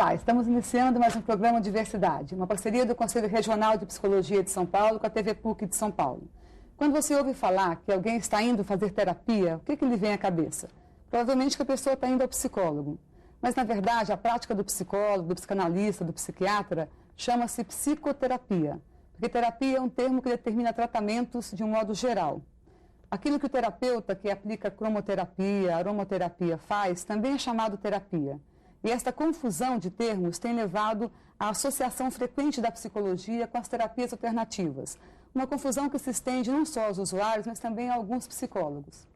Olá, estamos iniciando mais um programa Diversidade, uma parceria do Conselho Regional de Psicologia de São Paulo com a TV PUC de São Paulo. Quando você ouve falar que alguém está indo fazer terapia, o que lhe vem à cabeça? Provavelmente que a pessoa está indo ao psicólogo. Mas, na verdade, a prática do psicólogo, do psicanalista, do psiquiatra, chama-se psicoterapia. Porque terapia é um termo que determina tratamentos de um modo geral. Aquilo que o terapeuta que aplica cromoterapia, aromaterapia faz, também é chamado terapia. E esta confusão de termos tem levado à associação frequente da psicologia com as terapias alternativas. Uma confusão que se estende não só aos usuários, mas também a alguns psicólogos.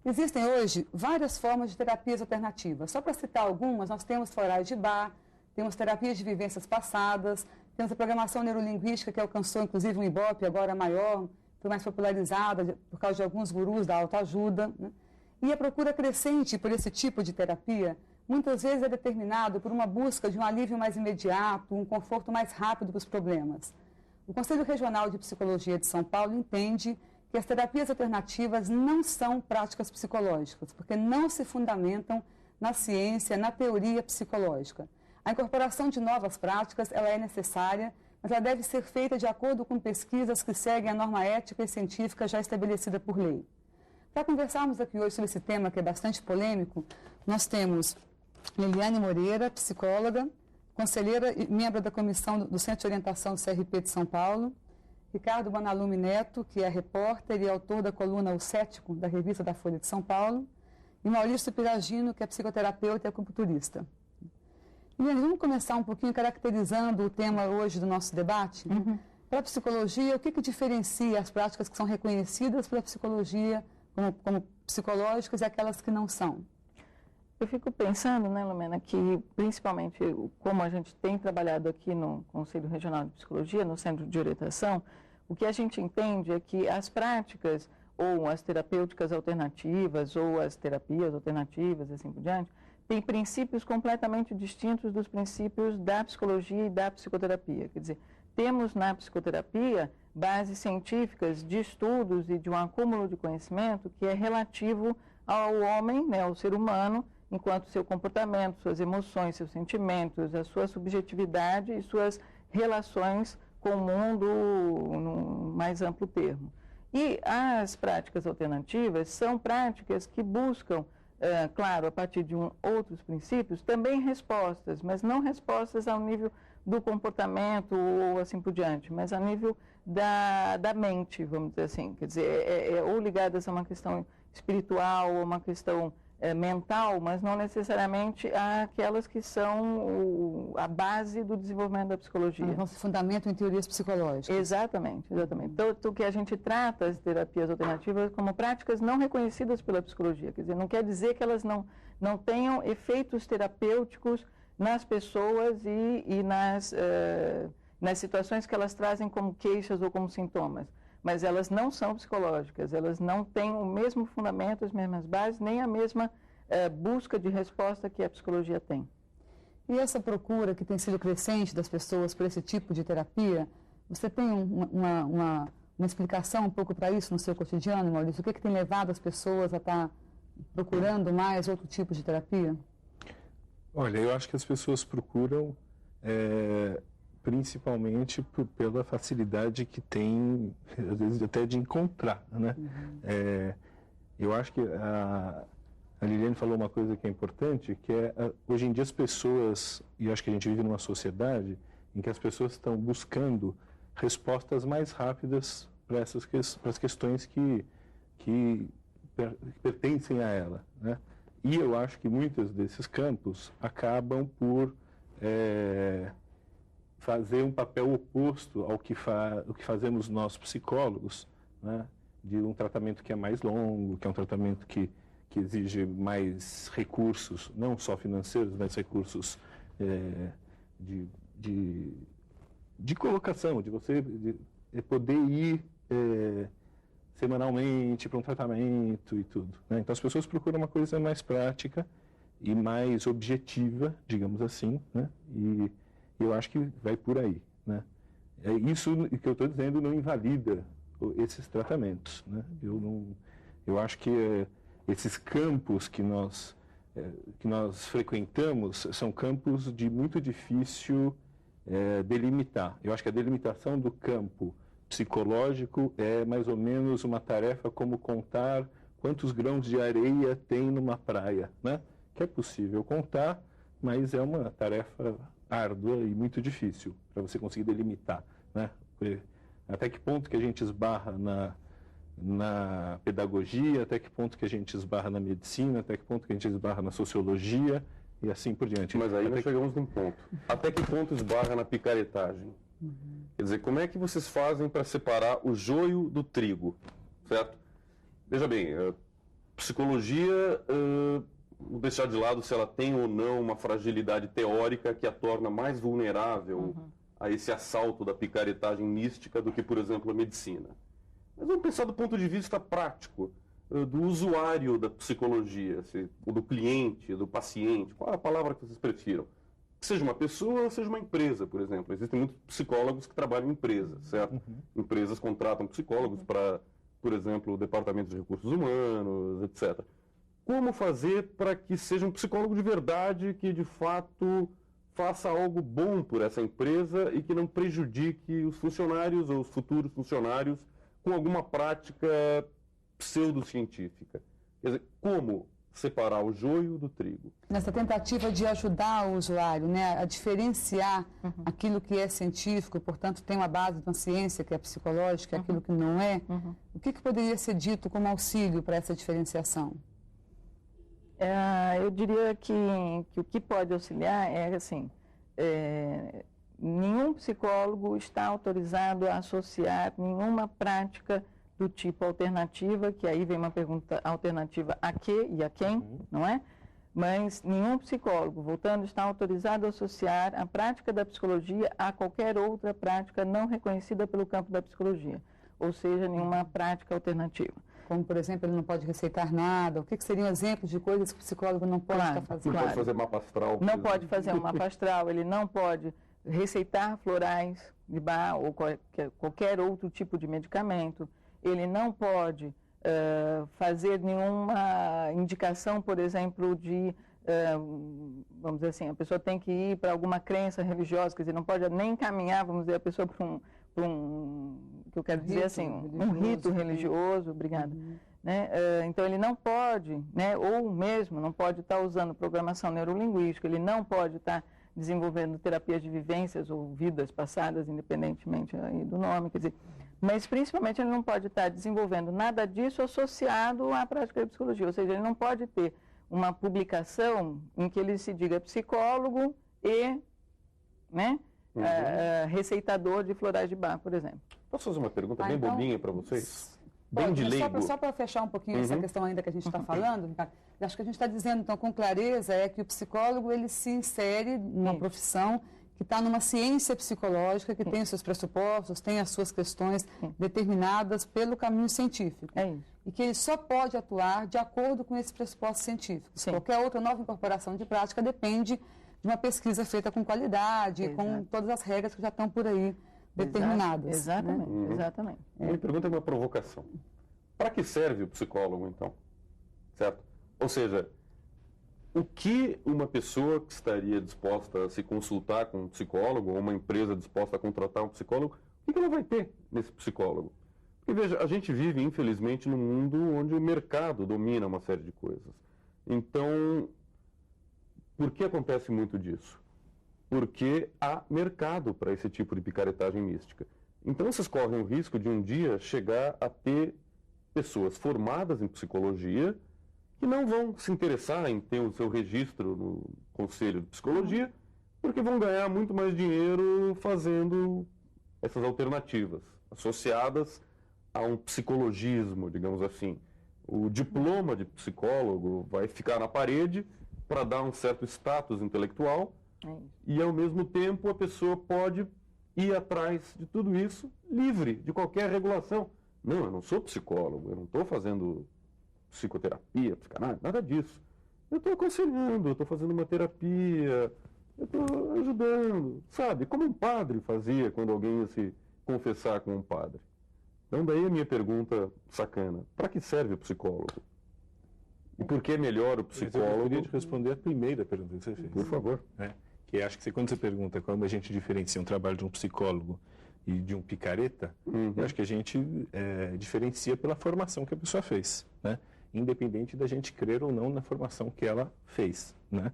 Existem hoje várias formas de terapias alternativas. Só para citar algumas, nós temos florais de Bach, temos terapias de vivências passadas, temos a programação neurolinguística que alcançou inclusive um Ibope agora maior, foi mais popularizada por causa de alguns gurus da autoajuda, né? E a procura crescente por esse tipo de terapia muitas vezes é determinado por uma busca de um alívio mais imediato, um conforto mais rápido para os problemas. O Conselho Regional de Psicologia de São Paulo entende que as terapias alternativas não são práticas psicológicas, porque não se fundamentam na ciência, na teoria psicológica. A incorporação de novas práticas ela é necessária, mas ela deve ser feita de acordo com pesquisas que seguem a norma ética e científica já estabelecida por lei. Para conversarmos aqui hoje sobre esse tema, que é bastante polêmico, nós temos Liliane Moreira, psicóloga, conselheira e membro da comissão do Centro de Orientação do CRP de São Paulo, Ricardo Bonalume Neto, que é repórter e autor da coluna O Cético, da revista da Folha de São Paulo, e Maurício Piragino, que é psicoterapeuta e acupunturista. Liliane, vamos começar um pouquinho caracterizando o tema hoje do nosso debate. Para a psicologia, o que diferencia as práticas que são reconhecidas pela psicologia como psicológicas e aquelas que não são? Eu fico pensando, né, Lumena, que principalmente como a gente tem trabalhado aqui no Conselho Regional de Psicologia, no Centro de Orientação, o que a gente entende é que as práticas ou as terapêuticas alternativas ou as terapias alternativas, assim por diante, têm princípios completamente distintos dos princípios da psicologia e da psicoterapia. Quer dizer, temos na psicoterapia bases científicas de estudos e de um acúmulo de conhecimento que é relativo ao homem, né, ao ser humano, enquanto seu comportamento, suas emoções, seus sentimentos, a sua subjetividade e suas relações com o mundo num mais amplo termo. E as práticas alternativas são práticas que buscam, claro, a partir de outros princípios, também respostas, mas não respostas ao nível do comportamento ou assim por diante, mas a nível da mente, vamos dizer assim, quer dizer, ou ligadas a uma questão espiritual ou uma questão mental, mas não necessariamente aquelas que são a base do desenvolvimento da psicologia. Não se fundamentam em teorias psicológicas. Exatamente, exatamente. Então, que a gente trata as terapias alternativas como práticas não reconhecidas pela psicologia, quer dizer, não quer dizer que elas não tenham efeitos terapêuticos nas pessoas e nas situações que elas trazem como queixas ou como sintomas. Mas elas não são psicológicas, elas não têm o mesmo fundamento, as mesmas bases, nem a mesma busca de resposta que a psicologia tem. E essa procura que tem sido crescente das pessoas por esse tipo de terapia, você tem uma explicação um pouco para isso no seu cotidiano, Maurício? O que tem levado as pessoas a estar procurando mais outro tipo de terapia? Olha, eu acho que as pessoas procuram principalmente pela facilidade que tem, às vezes, até de encontrar, né? Eu acho que a Liliane falou uma coisa que é importante, que é, hoje em dia as pessoas, e eu acho que a gente vive numa sociedade em que as pessoas estão buscando respostas mais rápidas para as questões que pertencem a ela, né? E eu acho que muitos desses campos acabam por fazer um papel oposto ao que fazemos nós psicólogos, né? De um tratamento que é mais longo, que é um tratamento que exige mais recursos, não só financeiros, mas recursos de colocação, de você poder ir semanalmente para um tratamento e tudo, né? Então as pessoas procuram uma coisa mais prática e mais objetiva, digamos assim, né? E eu acho que vai por aí, né? Isso que eu estou dizendo não invalida esses tratamentos, né? Eu acho que esses campos que nós que nós frequentamos são campos de muito difícil delimitar. Eu acho que a delimitação do campo psicológico é mais ou menos uma tarefa como contar quantos grãos de areia tem numa praia, né? Que é possível contar, mas é uma tarefa árdua e muito difícil para você conseguir delimitar, né? Até que ponto que a gente esbarra na pedagogia, até que ponto que a gente esbarra na medicina, até que ponto que a gente esbarra na sociologia e assim por diante. Mas aí nós chegamos num ponto. Até que ponto esbarra na picaretagem? Quer dizer, como é que vocês fazem para separar o joio do trigo, certo? Veja bem, psicologia, vou deixar de lado se ela tem ou não uma fragilidade teórica que a torna mais vulnerável a esse assalto da picaretagem mística do que, por exemplo, a medicina. Mas vamos pensar do ponto de vista prático, do usuário da psicologia, do cliente, do paciente, qual é a palavra que vocês prefiram? Seja uma pessoa ou seja uma empresa, por exemplo. Existem muitos psicólogos que trabalham em empresas, certo? Empresas contratam psicólogos para, por exemplo, departamentos de recursos humanos, etc. Como fazer para que seja um psicólogo de verdade, que de fato faça algo bom por essa empresa e que não prejudique os funcionários ou os futuros funcionários com alguma prática pseudocientífica? Quer dizer, como separar o joio do trigo? Nessa tentativa de ajudar o usuário, né, a diferenciar aquilo que é científico, portanto tem uma base de uma ciência que é psicológica, aquilo que não é, o que poderia ser dito como auxílio para essa diferenciação? Eu diria que o que pode auxiliar é assim, nenhum psicólogo está autorizado a associar nenhuma prática do tipo alternativa, que aí vem uma pergunta alternativa a quê e a quem, não é? Mas nenhum psicólogo, voltando, está autorizado a associar a prática da psicologia a qualquer outra prática não reconhecida pelo campo da psicologia, ou seja, nenhuma prática alternativa. Como, por exemplo, ele não pode receitar nada, o que seriam exemplos de coisas que o psicólogo não pode estar fazendo? Não pode fazer mapa astral. Não pode fazer um mapa astral, ele não pode receitar florais de Bach ou qualquer outro tipo de medicamento. Ele não pode fazer nenhuma indicação, por exemplo, de, vamos dizer assim, a pessoa tem que ir para alguma crença religiosa, quer dizer, não pode nem encaminhar, vamos dizer, a pessoa para um que eu quero dizer assim, um rito religioso, obrigada. Né? Então, ele não pode, né, ou mesmo não pode estar usando programação neurolinguística, ele não pode estar desenvolvendo terapias de vivências ou vidas passadas, independentemente aí do nome, quer dizer, mas principalmente ele não pode estar desenvolvendo nada disso associado à prática da psicologia, ou seja, ele não pode ter uma publicação em que ele se diga psicólogo e, né, receitador de florais de Bach, por exemplo. Posso fazer uma pergunta bem bobinha para vocês? Bem Pode, de leigo. só para fechar um pouquinho essa questão ainda que a gente está falando, Ricardo, acho que a gente está dizendo, então, com clareza, é que o psicólogo, ele se insere numa profissão que está numa ciência psicológica, que tem os seus pressupostos, tem as suas questões determinadas pelo caminho científico. E que ele só pode atuar de acordo com esses pressupostos científicos. Qualquer outra nova incorporação de prática depende de uma pesquisa feita com qualidade, com todas as regras que já estão por aí determinadas. Exatamente, exatamente. Minha pergunta é uma provocação. Para que serve o psicólogo, então? Certo? Ou seja, o que uma pessoa que estaria disposta a se consultar com um psicólogo, ou uma empresa disposta a contratar um psicólogo, o que ela vai ter nesse psicólogo? Porque, veja, a gente vive, infelizmente, num mundo onde o mercado domina uma série de coisas. Então, por que acontece muito disso? Porque há mercado para esse tipo de picaretagem mística. Então, vocês correm o risco de um dia chegar a ter pessoas formadas em psicologia que não vão se interessar em ter o seu registro no Conselho de Psicologia, porque vão ganhar muito mais dinheiro fazendo essas alternativas, associadas a um psicologismo, digamos assim. O diploma de psicólogo vai ficar na parede para dar um certo status intelectual, e ao mesmo tempo a pessoa pode ir atrás de tudo isso livre de qualquer regulação. Não, eu não sou psicólogo, eu não estou fazendo psicoterapia, psicanálise, nada disso. Eu estou aconselhando, eu estou fazendo uma terapia, eu estou ajudando, sabe? Como um padre fazia quando alguém ia se confessar com um padre. Então daí a minha pergunta sacana, para que serve o psicólogo? E por que melhor o Eu psicólogo? gostaria de responder a primeira pergunta que você fez. Por favor. Que acho que quando você pergunta como a gente diferencia um trabalho de um psicólogo e de um picareta, eu acho que a gente diferencia pela formação que a pessoa fez, né? Independente da gente crer ou não na formação que ela fez, né?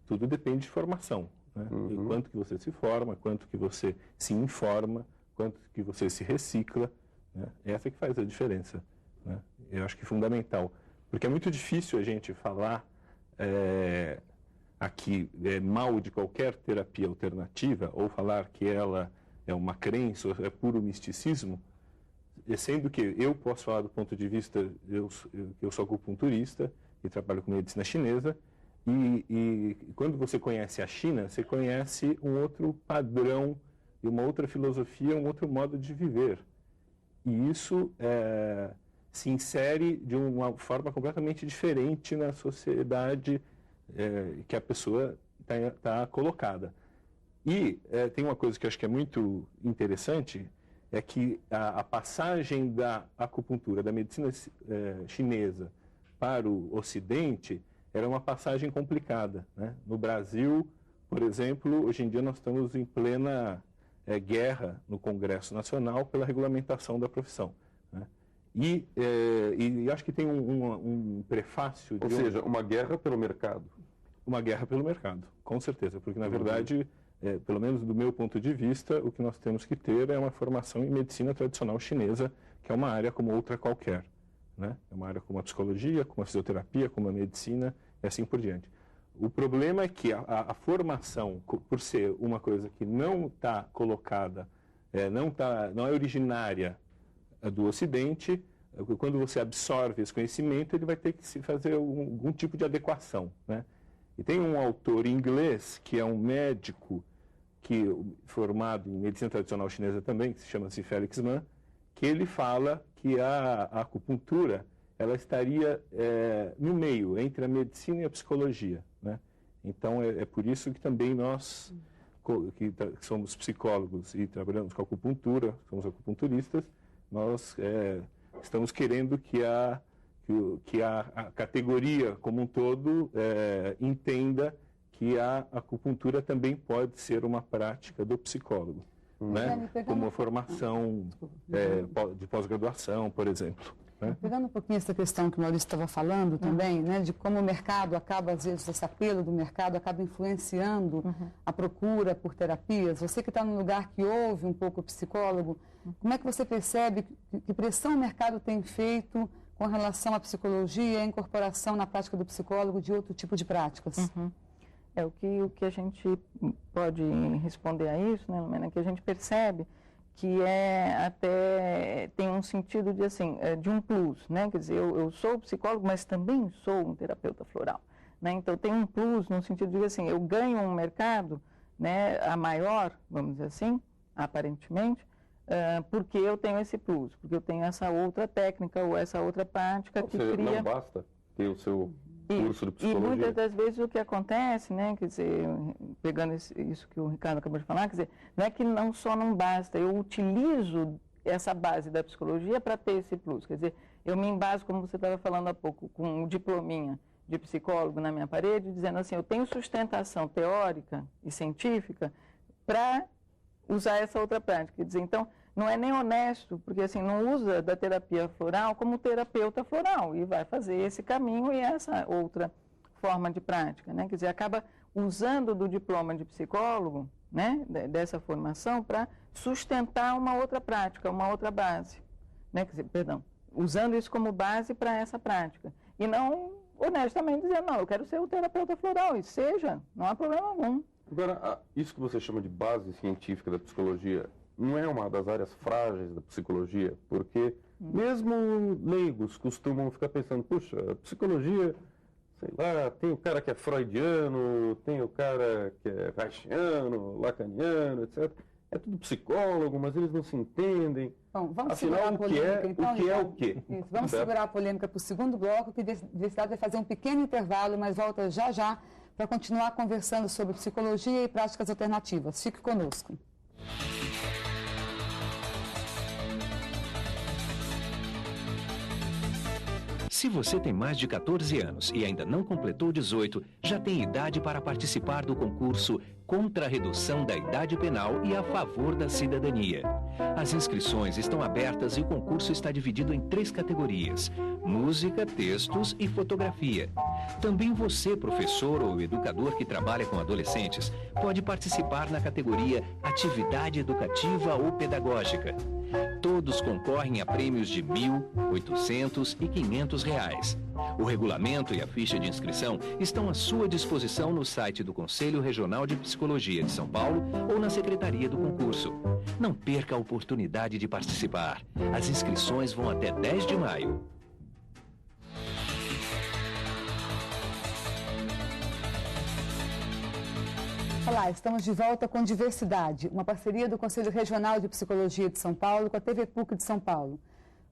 Tudo depende de formação, né? E quanto que você se forma, quanto que você se informa, quanto que você se recicla, né? Essa que faz a diferença, né? Eu acho que é fundamental, porque é muito difícil a gente falar aqui mal de qualquer terapia alternativa ou falar que ela é uma crença, ou é puro misticismo, sendo que eu posso falar do ponto de vista, eu sou acupunturista e trabalho com medicina chinesa, e quando você conhece a China, você conhece um outro padrão e uma outra filosofia, um outro modo de viver. E isso se insere de uma forma completamente diferente na sociedade que a pessoa está colocada. E tem uma coisa que eu acho que é muito interessante, é que a passagem da acupuntura, da medicina chinesa para o Ocidente, era uma passagem complicada, né? No Brasil, por exemplo, hoje em dia nós estamos em plena guerra no Congresso Nacional pela regulamentação da profissão, né? E acho que tem um prefácio... Ou seja, uma guerra pelo mercado. Uma guerra pelo mercado, com certeza, porque na verdade, pelo menos do meu ponto de vista, o que nós temos que ter é uma formação em medicina tradicional chinesa, que é uma área como outra qualquer, né? É uma área como a psicologia, como a fisioterapia, como a medicina e assim por diante. O problema é que a formação, por ser uma coisa que não está colocada, não é originária do Ocidente, quando você absorve esse conhecimento, ele vai ter que se fazer algum tipo de adequação, né? E tem um autor inglês, que é um médico formado em medicina tradicional chinesa também, que se chama-se Felix Mann, que ele fala que a acupuntura ela estaria no meio, entre a medicina e a psicologia, né? Então, é por isso que também nós, que somos psicólogos e trabalhamos com acupuntura, somos acupunturistas, nós estamos querendo que a categoria como um todo entenda que a acupuntura também pode ser uma prática do psicólogo, né? Como uma formação de pós-graduação, por exemplo, né? Pegando um pouquinho essa questão que o Maurício estava falando também, né, de como o mercado acaba, às vezes, esse apelo do mercado acaba influenciando a procura por terapias. Você que está num lugar que ouve um pouco o psicólogo, como é que você percebe que pressão o mercado tem feito com relação à psicologia e à incorporação na prática do psicólogo de outro tipo de práticas? O que a gente pode responder a isso, né, Lumena, que a gente percebe que até tem um sentido de, assim, de um plus, né? Quer dizer, eu sou psicólogo, mas também sou um terapeuta floral, né? Então, tem um plus no sentido de, assim, eu ganho um mercado, né, a maior, vamos dizer assim, aparentemente, porque eu tenho esse plus, porque eu tenho essa outra técnica ou essa outra prática que cria... Não basta ter o seu curso de psicologia. E muitas das vezes o que acontece, né, quer dizer, pegando isso que o Ricardo acabou de falar, quer dizer, não é que não basta, eu utilizo essa base da psicologia para ter esse plus, quer dizer, eu me embaso, como você estava falando há pouco, com um diplominha de psicólogo na minha parede, dizendo assim, eu tenho sustentação teórica e científica para usar essa outra prática, quer dizer, então, não é nem honesto, porque assim, não usa da terapia floral como terapeuta floral e vai fazer esse caminho e essa outra forma de prática, né? Quer dizer, acaba usando do diploma de psicólogo, né, dessa formação para sustentar uma outra prática, uma outra base, né? Quer dizer, perdão, usando isso como base para essa prática e não honestamente dizendo, não, eu quero ser o terapeuta floral e seja, não há problema algum. Agora, isso que você chama de base científica da psicologia não é uma das áreas frágeis da psicologia, porque mesmo leigos costumam ficar pensando, puxa, a psicologia, sei lá, tem o cara que é freudiano, tem o cara que é reichiano, lacaniano, etc. É tudo psicólogo, mas eles não se entendem. Bom, vamos Afinal, segurar a polêmica, então, o que é o quê? Isso, vamos segurar a polêmica para o segundo bloco, que a Diversidade vai fazer um pequeno intervalo, mas volta já para continuar conversando sobre psicologia e práticas alternativas. Fique conosco. Se você tem mais de 14 anos e ainda não completou 18, já tem idade para participar do concurso contra a redução da idade penal e a favor da cidadania. As inscrições estão abertas e o concurso está dividido em 3 categorias: música, textos e fotografia. Também você, professor ou educador que trabalha com adolescentes, pode participar na categoria Atividade Educativa ou Pedagógica. Todos concorrem a prêmios de R$ 1.800 e R$ 500. O regulamento e a ficha de inscrição estão à sua disposição no site do Conselho Regional de Psicologia de São Paulo ou na Secretaria do Concurso. Não perca a oportunidade de participar. As inscrições vão até 10 de maio. Olá, estamos de volta com Diversidade, uma parceria do Conselho Regional de Psicologia de São Paulo com a TV PUC de São Paulo.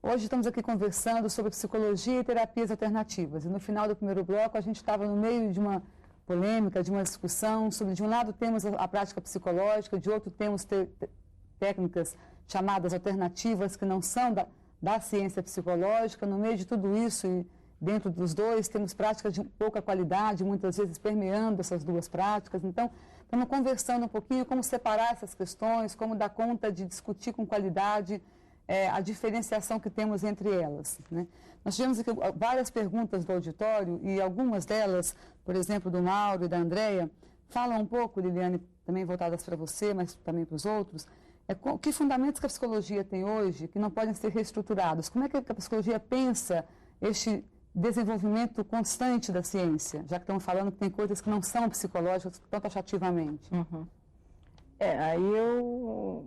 Hoje estamos aqui conversando sobre psicologia e terapias alternativas. E no final do primeiro bloco a gente estava no meio de uma polêmica, de uma discussão sobre, de um lado temos a prática psicológica, de outro temos técnicas chamadas alternativas que não são da ciência psicológica. No meio de tudo isso e dentro dos dois temos práticas de pouca qualidade, muitas vezes permeando essas duas práticas. Então, estamos conversando um pouquinho como separar essas questões, como dar conta de discutir com qualidade a diferenciação que temos entre elas, né? Nós tivemos aqui várias perguntas do auditório e algumas delas, por exemplo, do Mauro e da Andréia, falam um pouco, Liliane, também voltadas para você, mas também para os outros, que fundamentos que a psicologia tem hoje que não podem ser reestruturados? Como é que a psicologia pensa este desenvolvimento constante da ciência, já que estamos falando que tem coisas que não são psicológicas tão taxativamente? Uhum.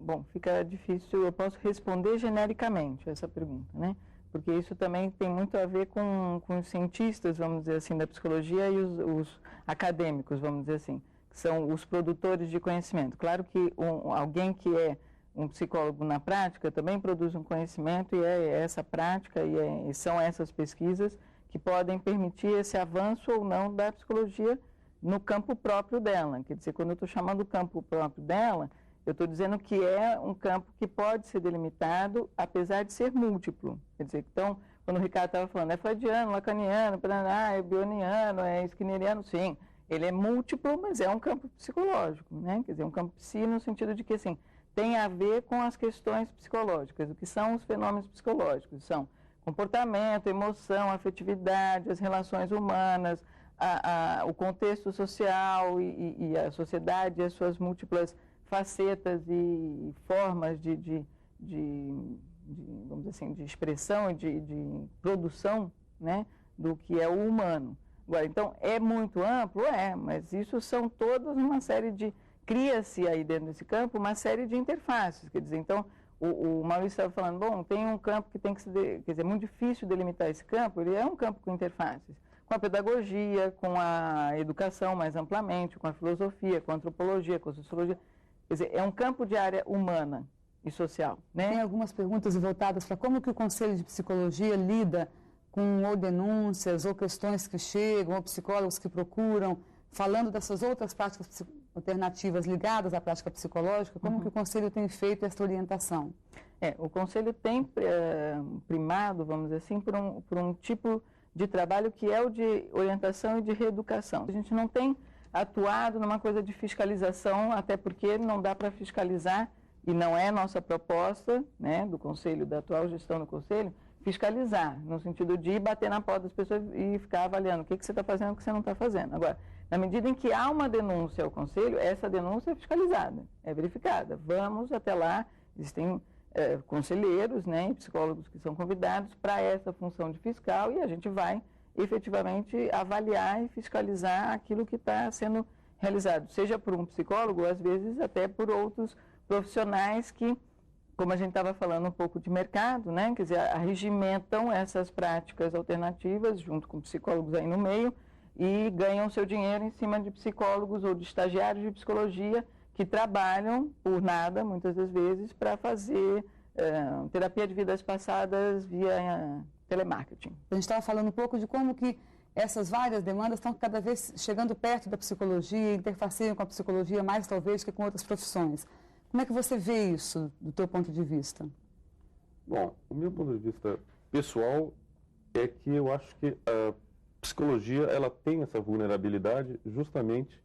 Bom, fica difícil, eu posso responder genericamente essa pergunta, né? Porque isso também tem muito a ver com os cientistas, vamos dizer assim, da psicologia e os acadêmicos, vamos dizer assim, que são os produtores de conhecimento. Claro que alguém que é um psicólogo na prática também produz um conhecimento e é essa prática e são essas pesquisas que podem permitir esse avanço ou não da psicologia no campo próprio dela. Quer dizer, quando eu estou chamando o campo próprio dela, eu estou dizendo que é um campo que pode ser delimitado, apesar de ser múltiplo. Quer dizer, então, quando o Ricardo estava falando, é freudiano, lacaniano, é bioniano, é skinneriano, sim, ele é múltiplo, mas é um campo psicológico, né? Quer dizer, um campo psi no sentido de que, assim, tem a ver com as questões psicológicas. O que são os fenômenos psicológicos? São comportamento, emoção, afetividade, as relações humanas, o contexto social e a sociedade, as suas múltiplas facetas e formas vamos dizer assim, de expressão e de produção, né, do que é o humano. Agora, então, é muito amplo? Mas isso são todas uma série de... Cria-se aí dentro desse campo uma série de interfaces, quer dizer, então, o Maurício estava falando, bom, tem um campo que tem que ser, quer dizer, é muito difícil delimitar esse campo, ele é um campo com interfaces, com a pedagogia, com a educação mais amplamente, com a filosofia, com a antropologia, com a sociologia, quer dizer, é um campo de área humana e social, né? Tem algumas perguntas voltadas para como que o Conselho de Psicologia lida com ou denúncias ou questões que chegam, ou psicólogos que procuram, falando dessas outras práticas alternativas ligadas à prática psicológica, como que o Conselho tem feito essa orientação? O Conselho tem primado, vamos dizer assim, por um tipo de trabalho que é o de orientação e de reeducação. A gente não tem atuado numa coisa de fiscalização, até porque não dá para fiscalizar, e não é nossa proposta, né, do Conselho, da atual gestão do Conselho, fiscalizar, no sentido de bater na porta das pessoas e ficar avaliando o que você está fazendo e o que você não está fazendo. Agora, na medida em que há uma denúncia ao Conselho, essa denúncia é fiscalizada, é verificada. Vamos até lá, existem conselheiros, né, e psicólogos que são convidados para essa função de fiscal e a gente vai efetivamente avaliar e fiscalizar aquilo que está sendo realizado, seja por um psicólogo, ou às vezes até por outros profissionais que, como a gente estava falando um pouco de mercado, né, quer dizer, arregimentam essas práticas alternativas junto com psicólogos aí no meio e ganham seu dinheiro em cima de psicólogos ou de estagiários de psicologia que trabalham por nada, muitas das vezes, para fazer terapia de vidas passadas via telemarketing. A gente estava falando um pouco de como que essas várias demandas estão cada vez chegando perto da psicologia, interfaceiam com a psicologia mais talvez que com outras profissões. Como é que você vê isso do teu ponto de vista? Bom, o meu ponto de vista pessoal, é que eu acho que a psicologia ela tem essa vulnerabilidade justamente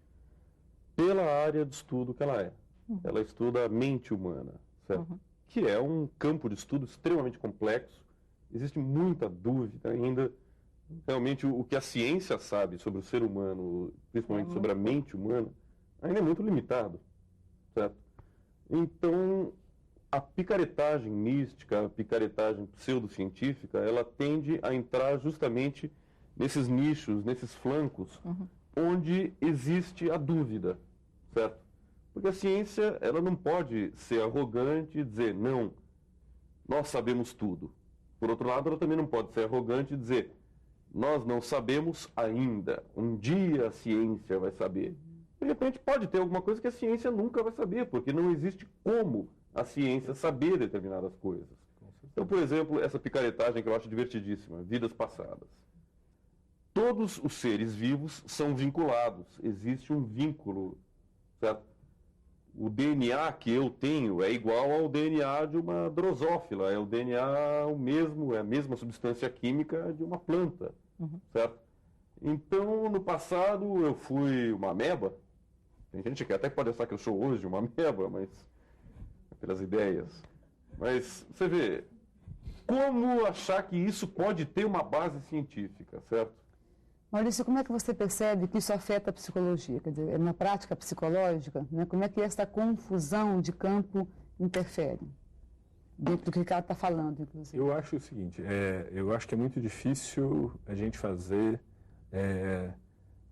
pela área de estudo que ela é. Ela estuda a mente humana, certo? Que é um campo de estudo extremamente complexo. Existe muita dúvida ainda. Realmente, o que a ciência sabe sobre o ser humano, principalmente sobre a mente humana, ainda é muito limitado, certo? Então, a picaretagem mística, a picaretagem pseudocientífica, ela tende a entrar justamente nesses nichos, nesses flancos, onde existe a dúvida, certo? Porque a ciência, ela não pode ser arrogante e dizer, não, nós sabemos tudo. Por outro lado, ela também não pode ser arrogante e dizer, nós não sabemos ainda, um dia a ciência vai saber. De repente, pode ter alguma coisa que a ciência nunca vai saber, porque não existe como a ciência saber determinadas coisas. Então, por exemplo, essa picaretagem que eu acho divertidíssima, vidas passadas. Todos os seres vivos são vinculados, existe um vínculo, certo? O DNA que eu tenho é igual ao DNA de uma drosófila, é o DNA o mesmo, é a mesma substância química de uma planta, certo? Então, no passado, eu fui uma ameba. Tem gente que até pode achar que eu sou hoje uma ameba, mas pelas ideias. Mas, você vê, como achar que isso pode ter uma base científica, certo? Maurício, como é que você percebe que isso afeta a psicologia? Quer dizer, é uma prática psicológica, né? Como é que essa confusão de campo interfere? Dentro do que o Ricardo está falando, inclusive. Eu acho o seguinte, eu acho que é muito difícil a gente fazer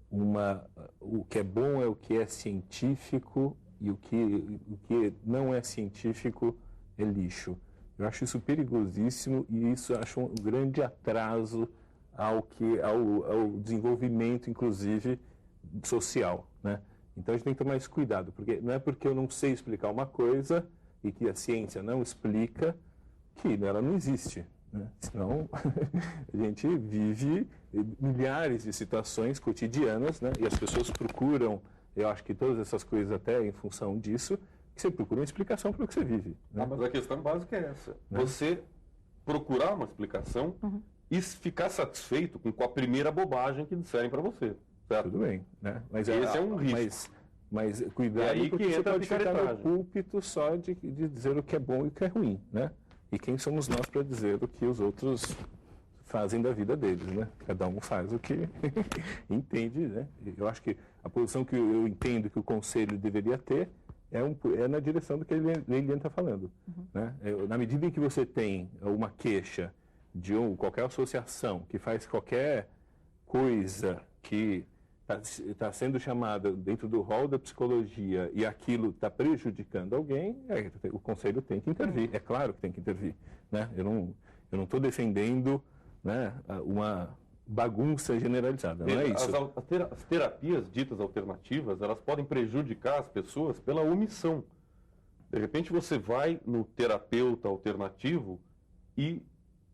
o que é bom é o que é científico e o que não é científico é lixo. Eu acho isso perigosíssimo e isso eu acho um grande atraso ao desenvolvimento, inclusive, social, né? Então a gente tem que tomar esse cuidado, porque não é porque eu não sei explicar uma coisa e que a ciência não explica que ela não existe, né? Senão a gente vive milhares de situações cotidianas, né? E as pessoas procuram, eu acho que todas essas coisas até em função disso, que você procura uma explicação para o que você vive, né? Mas a questão básica é essa. Né? Você procurar uma explicação e ficar satisfeito com a primeira bobagem que disserem para você. Certo? Tudo bem, né? Mas esse é um risco. Mas cuidado, aí porque que você entra pode a ficar no picaretagem. púlpito só de dizer o que é bom e o que é ruim, né? E quem somos nós para dizer o que os outros fazem da vida deles, né? Cada um faz o que entende, né? Eu acho que a posição que eu entendo que o Conselho deveria ter é na direção do que a Liliane está falando, né? Na medida em que você tem uma queixa de qualquer associação que faz qualquer coisa que está sendo chamada dentro do rol da psicologia e aquilo está prejudicando alguém, o Conselho tem que intervir. É claro que tem que intervir, né? Eu não estou defendendo, né, uma bagunça generalizada, não é isso. As terapias ditas alternativas, elas podem prejudicar as pessoas pela omissão. De repente você vai no terapeuta alternativo e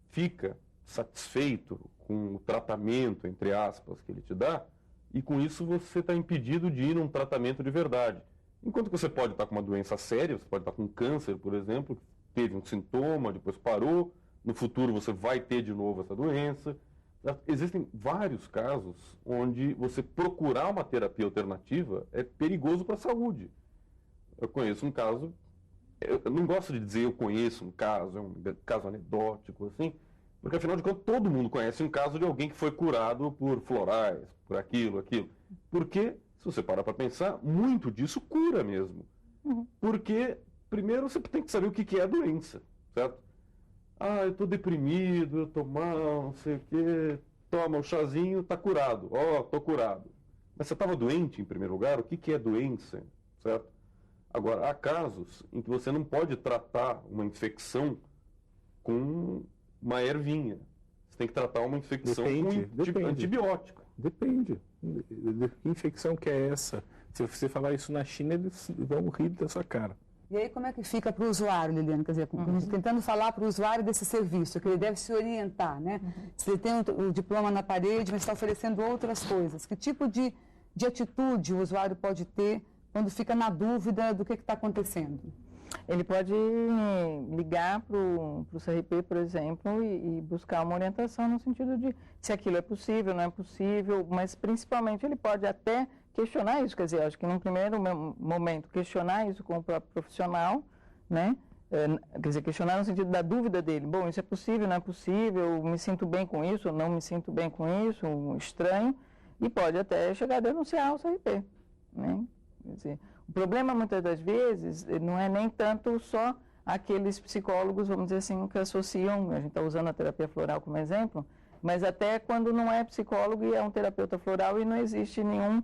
fica satisfeito com o tratamento, entre aspas, que ele te dá, e com isso você está impedido de ir num tratamento de verdade. Enquanto que você pode estar com uma doença séria, você pode estar com câncer, por exemplo, teve um sintoma, depois parou, no futuro você vai ter de novo essa doença. Existem vários casos onde você procurar uma terapia alternativa é perigoso para a saúde. Eu conheço um caso, eu não gosto de dizer eu conheço um caso, é um caso anedótico, assim, porque afinal de contas todo mundo conhece um caso de alguém que foi curado por florais, por aquilo. Porque, se você parar para pensar, muito disso cura mesmo. Porque, primeiro, você tem que saber o que é a doença, certo? Ah, eu estou deprimido, eu estou mal, não sei o quê. Toma um chazinho, está curado. Estou curado. Mas você estava doente, em primeiro lugar? O que é doença, certo? Agora, há casos em que você não pode tratar uma infecção com uma ervinha. Você tem que tratar uma infecção com antibiótico. Depende. Que infecção que é essa? Se você falar isso na China, eles vão rir da sua cara. E aí como é que fica para o usuário, Liliane? Quer dizer, tentando falar para o usuário desse serviço, que ele deve se orientar, né? Se ele tem o diploma na parede, mas está oferecendo outras coisas. Que tipo de atitude o usuário pode ter quando fica na dúvida do que está acontecendo? Ele pode ligar para o CRP, por exemplo, e buscar uma orientação no sentido de se aquilo é possível, não é possível, mas principalmente ele pode até questionar isso, quer dizer, acho que num primeiro momento questionar isso com o próprio profissional, né? Quer dizer, questionar no sentido da dúvida dele. Bom, isso é possível, não é possível, me sinto bem com isso, ou não me sinto bem com isso, estranho, e pode até chegar a denunciar o CRP, né? Quer dizer, o problema, muitas das vezes, não é nem tanto só aqueles psicólogos, vamos dizer assim, que associam, a gente está usando a terapia floral como exemplo, mas até quando não é psicólogo e é um terapeuta floral e não existe nenhum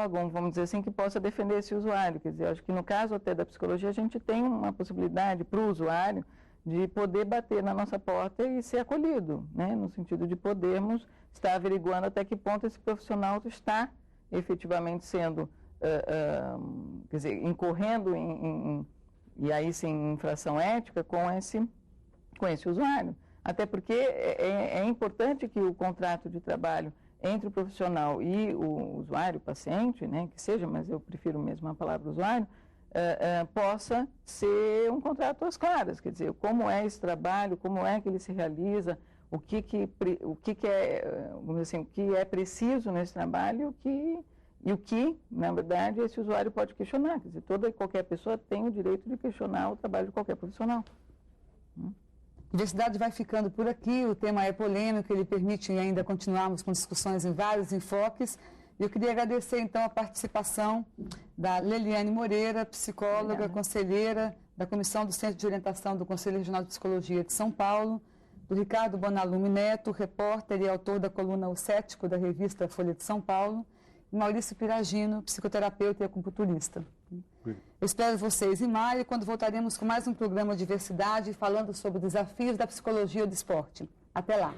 órgão, vamos dizer assim, que possa defender esse usuário. Quer dizer, acho que no caso até da psicologia, a gente tem uma possibilidade para o usuário de poder bater na nossa porta e ser acolhido, né? No sentido de podermos estar averiguando até que ponto esse profissional está efetivamente sendo quer dizer, incorrendo e aí sim infração ética com esse usuário. Até porque é importante que o contrato de trabalho entre o profissional e o usuário, o paciente, né, que seja, mas eu prefiro mesmo a palavra usuário, possa ser um contrato às claras, quer dizer, como é esse trabalho, como é que ele se realiza, o que é, vamos dizer assim, o que é preciso nesse trabalho e o que, na verdade, esse usuário pode questionar. Quer dizer, toda e qualquer pessoa tem o direito de questionar o trabalho de qualquer profissional. Diversidade vai ficando por aqui, o tema é polêmico, ele permite ainda continuarmos com discussões em vários enfoques. Eu queria agradecer, então, a participação da Leliane Moreira, psicóloga, conselheira da Comissão do Centro de Orientação do Conselho Regional de Psicologia de São Paulo, do Ricardo Bonalume Neto, repórter e autor da coluna O Cético, da revista Folha de São Paulo, e Maurício Piragino, psicoterapeuta e acupunturista. Eu espero vocês em maio, quando voltaremos com mais um programa Diversidade, falando sobre desafios da psicologia do esporte. Até lá!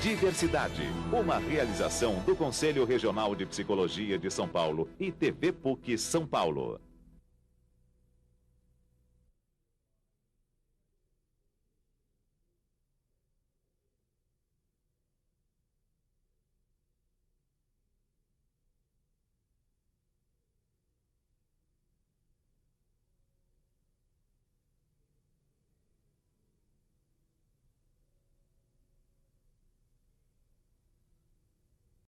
Diversidade, uma realização do Conselho Regional de Psicologia de São Paulo e TV PUC São Paulo.